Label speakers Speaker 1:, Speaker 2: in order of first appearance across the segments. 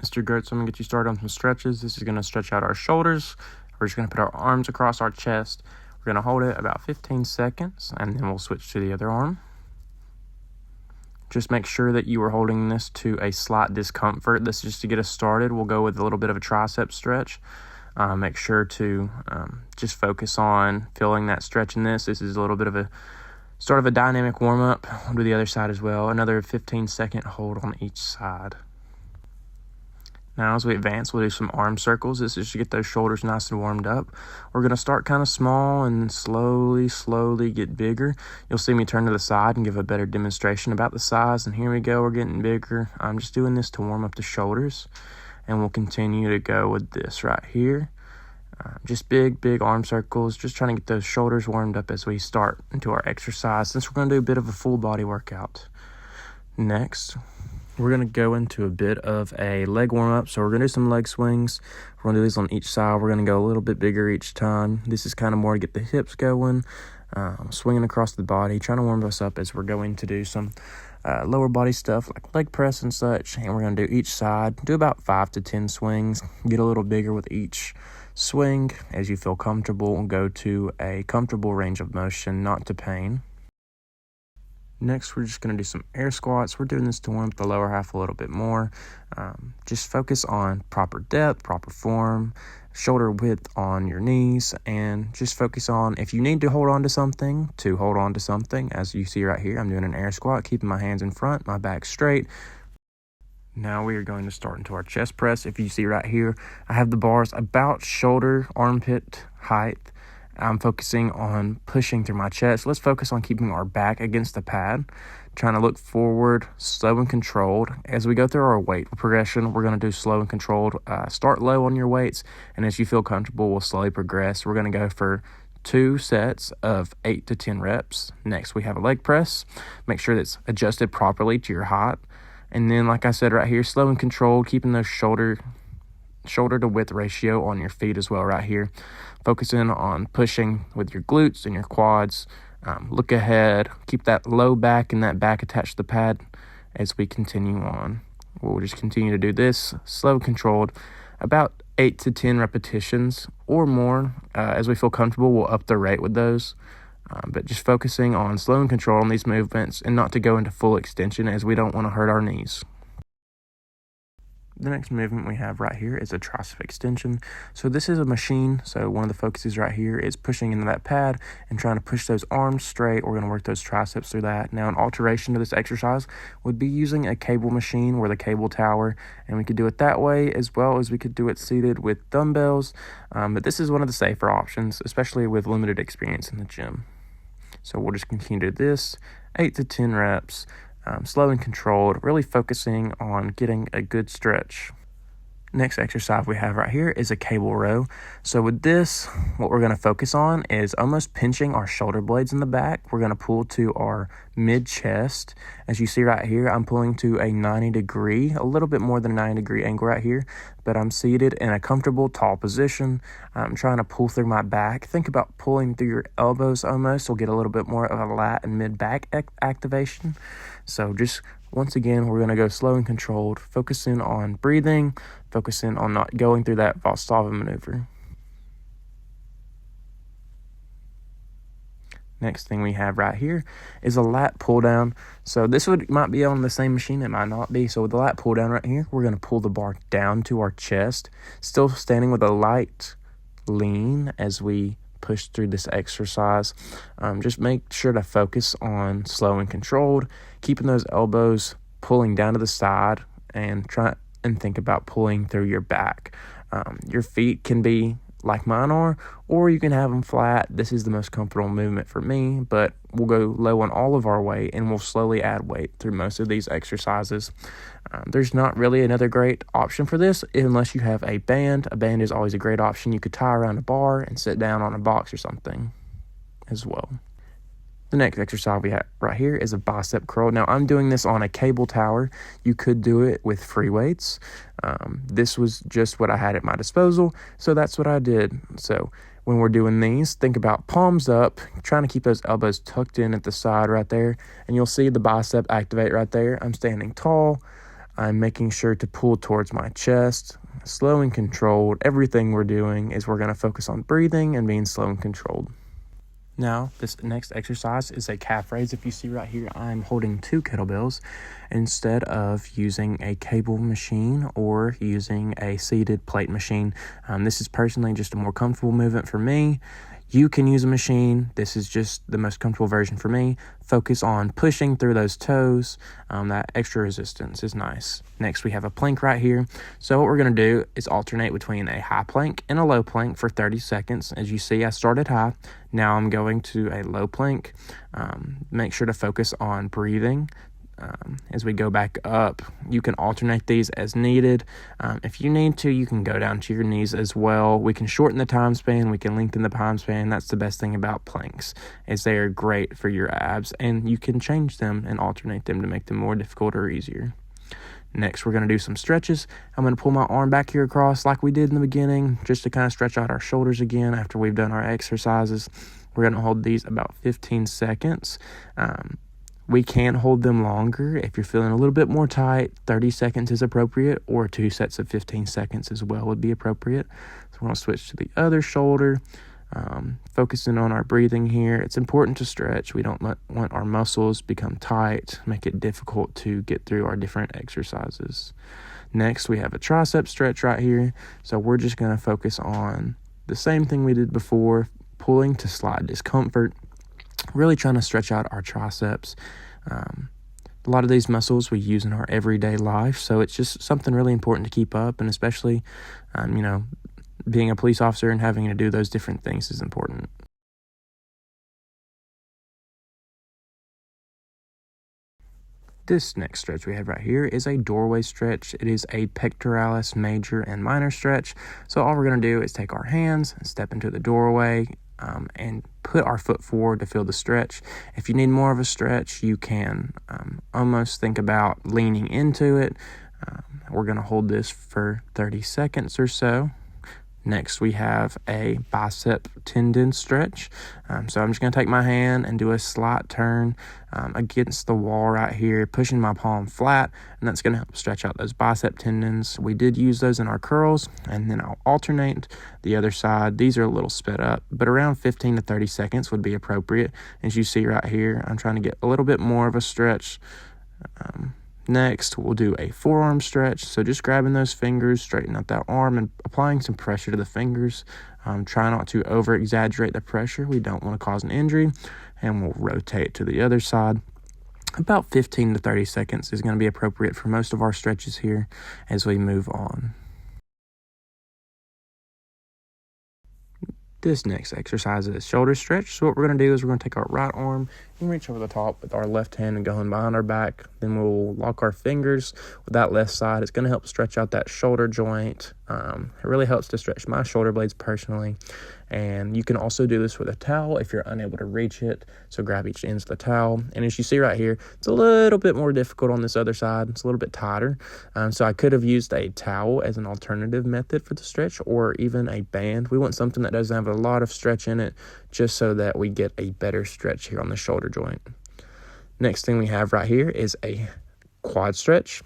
Speaker 1: Mr. Gertz, I'm going to get you started on some stretches. This is going to stretch out our shoulders. We're just going to put our arms across our chest. We're going to hold it about 15 seconds, and then we'll switch to the other arm. Just make sure that you are holding this to a slight discomfort. This is just to get us started. We'll go with a little bit of a tricep stretch. Make sure to just focus on feeling that stretch in this. This is a little bit of a start of a dynamic warm-up. We'll do the other side as well. Another 15-second hold on each side. Now, as we advance, we'll do some arm circles. This is to get those shoulders nice and warmed up. We're going to start kind of small and slowly get bigger. You'll see me turn to the side and give a better demonstration about the size. And here we go, we're getting bigger. I'm just doing this to warm up the shoulders. And we'll continue to go with this right here. Just big arm circles, just trying to get those shoulders warmed up as we start into our exercise, since we're going to do a bit of a full body workout. Next, we're going to go into a bit of a leg warm-up. So we're going to do some leg swings. We're going to do these on each side. We're going to go a little bit bigger each time. This is kind of more to get the hips going, swinging across the body, trying to warm us up as we're going to do some lower body stuff like leg press and such. And we're going to do each side, do about 5 to 10 swings, get a little bigger with each swing as you feel comfortable, and go to a comfortable range of motion, not to pain. Next, we're just going to do some air squats. We're doing this to warm up the lower half a little bit more. Just focus on proper depth, proper form, shoulder width on your knees, and just focus on, if you need to hold on to something, As you see right here, I'm doing an air squat, keeping my hands in front, my back straight. Now we are going to start into our chest press. If you see right here, I have the bars about shoulder, armpit height. I'm focusing on pushing through my chest. Let's focus on keeping our back against the pad, trying to look forward, slow and controlled. As we go through our weight progression, we're going to do slow and controlled. Start low on your weights, and as you feel comfortable, we'll slowly progress. We're going to go for 2 sets of 8 to 10 reps. Next, we have a leg press. Make sure that's adjusted properly to your height. And then, like I said right here, slow and controlled, keeping those shoulder to width ratio on your feet as well right here. Focusing on pushing with your glutes and your quads. Look ahead. Keep that low back and that back attached to the pad as we continue on. We'll just continue to do this, slow, controlled, about 8 to 10 repetitions or more. As we feel comfortable, we'll up the rate with those. But just focusing on slow and control on these movements, and not to go into full extension, as we don't want to hurt our knees. The next movement we have right here is a tricep extension. So this is a machine. So one of the focuses right here is pushing into that pad and trying to push those arms straight. We're going to work those triceps through that. Now, an alteration to this exercise would be using a cable machine or the cable tower. And we could do it that way, as well as we could do it seated with dumbbells. But this is one of the safer options, especially with limited experience in the gym. So we'll just continue to do this, 8 to 10 reps. Slow and controlled, really focusing on getting a good stretch. Next exercise we have right here is a cable row. So with this, what we're going to focus on is almost pinching our shoulder blades in the back. We're going to pull to our mid-chest. As you see right here, I'm pulling to a 90-degree, a little bit more than a 90-degree angle right here, but I'm seated in a comfortable, tall position. I'm trying to pull through my back. Think about pulling through your elbows almost. We'll get a little bit more of a lat and mid-back activation. So just once again, we're going to go slow and controlled, focusing on breathing, focusing on not going through that Valsalva maneuver. Next thing we have right here is a lat pull down. So this might be on the same machine, it might not be. So with the lat pull down right here, we're going to pull the bar down to our chest, still standing with a light lean as we push through this exercise. Just make sure to focus on slow and controlled, keeping those elbows pulling down to the side, and try and think about pulling through your back. Your feet can be like mine are, or you can have them flat. This is the most comfortable movement for me, but we'll go low on all of our weight, and we'll slowly add weight through most of these exercises. There's not really another great option for this unless you have a band. A band is always a great option. You could tie around a bar and sit down on a box or something as well. The next exercise we have right here is a bicep curl. Now, I'm doing this on a cable tower. You could do it with free weights. This was just what I had at my disposal, so that's what I did. So when we're doing these, think about palms up, trying to keep those elbows tucked in at the side right there, and you'll see the bicep activate right there. I'm standing tall. I'm making sure to pull towards my chest, slow and controlled. Everything we're doing is we're going to focus on breathing and being slow and controlled. Now, this next exercise is a calf raise. If you see right here, I'm holding 2 kettlebells instead of using a cable machine or using a seated plate machine. This is personally just a more comfortable movement for me. You can use a machine. This is just the most comfortable version for me. Focus on pushing through those toes. That extra resistance is nice. Next, we have a plank right here. So what we're going to do is alternate between a high plank and a low plank for 30 seconds. As you see, I started high. Now I'm going to a low plank. Make sure to focus on breathing. As we go back up, you can alternate these as needed. If you need to, you can go down to your knees as well. We can shorten the time span, we can lengthen the time span. That's the best thing about planks, is they are great for your abs, and you can change them and alternate them to make them more difficult or easier. Next, we're going to do some stretches. I'm going to pull my arm back here across like we did in the beginning, just to kind of stretch out our shoulders again after we've done our exercises. We're going to hold these about 15 seconds. We can hold them longer. If you're feeling a little bit more tight, 30 seconds is appropriate, or 2 sets of 15 seconds as well would be appropriate. So we're going to switch to the other shoulder, focusing on our breathing here. It's important to stretch. We don't want our muscles become tight, make it difficult to get through our different exercises. Next, we have a tricep stretch right here. So we're just going to focus on the same thing we did before, pulling to slight discomfort. Really trying to stretch out our triceps. A lot of these muscles we use in our everyday life, so it's just something really important to keep up, and especially, being a police officer and having to do those different things is important. This next stretch we have right here is a doorway stretch. It is a pectoralis major and minor stretch. So all we're going to do is take our hands, step into the doorway, and put our foot forward to feel the stretch. If you need more of a stretch, you can almost think about leaning into it. We're going to hold this for 30 seconds or so. Next, we have a bicep tendon stretch. So I'm just going to take my hand and do a slight turn against the wall right here, pushing my palm flat, and that's going to help stretch out those bicep tendons. We did use those in our curls, and then I'll alternate the other side. These are a little sped up, but around 15 to 30 seconds would be appropriate. As you see right here, I'm trying to get a little bit more of a stretch. Next, we'll do a forearm stretch. So just grabbing those fingers, straighten out that arm, and applying some pressure to the fingers. Try not to over-exaggerate the pressure. We don't want to cause an injury. And we'll rotate to the other side. About 15 to 30 seconds is going to be appropriate for most of our stretches here as we move on. This next exercise is a shoulder stretch. So what we're going to do is we're going to take our right arm and reach over the top with our left hand and going behind our back. Then we'll lock our fingers with that left side. It's going to help stretch out that shoulder joint. It really helps to stretch my shoulder blades personally. And you can also do this with a towel if you're unable to reach it. So grab each ends of the towel. And as you see right here, it's a little bit more difficult on this other side. It's a little bit tighter. So I could have used a towel as an alternative method for the stretch, or even a band. We want something that doesn't have a lot of stretch in it, just so that we get a better stretch here on the shoulder joint. Next thing we have right here is a quad stretch.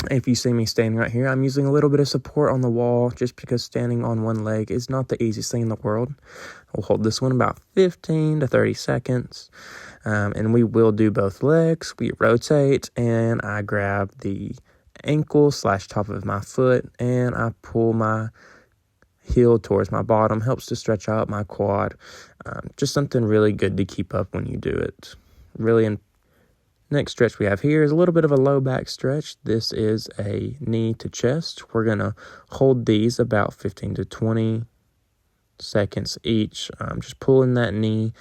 Speaker 1: If you see me standing right here, I'm using a little bit of support on the wall, just because standing on one leg is not the easiest thing in the world. We'll hold this one about 15 to 30 seconds, and we will do both legs. We rotate, and I grab the ankle / top of my foot, and I pull my heel towards my bottom. Helps to stretch out my quad. Just something really good to keep up when you do it. Next stretch we have here is a little bit of a low back stretch. This is a knee to chest. We're going to hold these about 15 to 20 seconds each. Just pulling that knee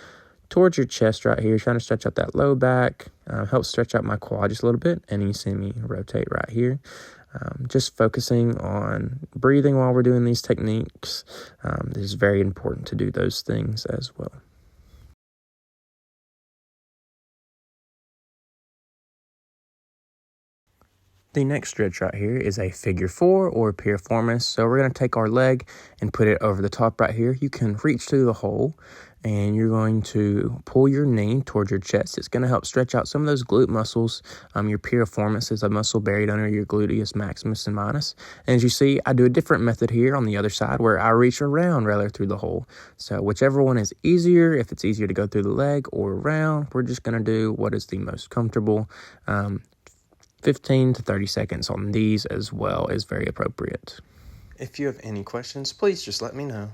Speaker 1: towards your chest right here, trying to stretch out that low back. Helps stretch out my quad just a little bit. And you see me rotate right here. Just focusing on breathing while we're doing these techniques. It is very important to do those things as well. The next stretch right here is a figure 4 or piriformis. So we're going to take our leg and put it over the top right here. You can reach through the hole and you're going to pull your knee towards your chest. It's going to help stretch out some of those glute muscles. Your piriformis is a muscle buried under your gluteus maximus and minus. And as you see, I do a different method here on the other side where I reach around rather through the hole. So whichever one is easier, if it's easier to go through the leg or around, we're just going to do what is the most comfortable. 15 to 30 seconds on these as well is very appropriate. If you have any questions, please just let me know.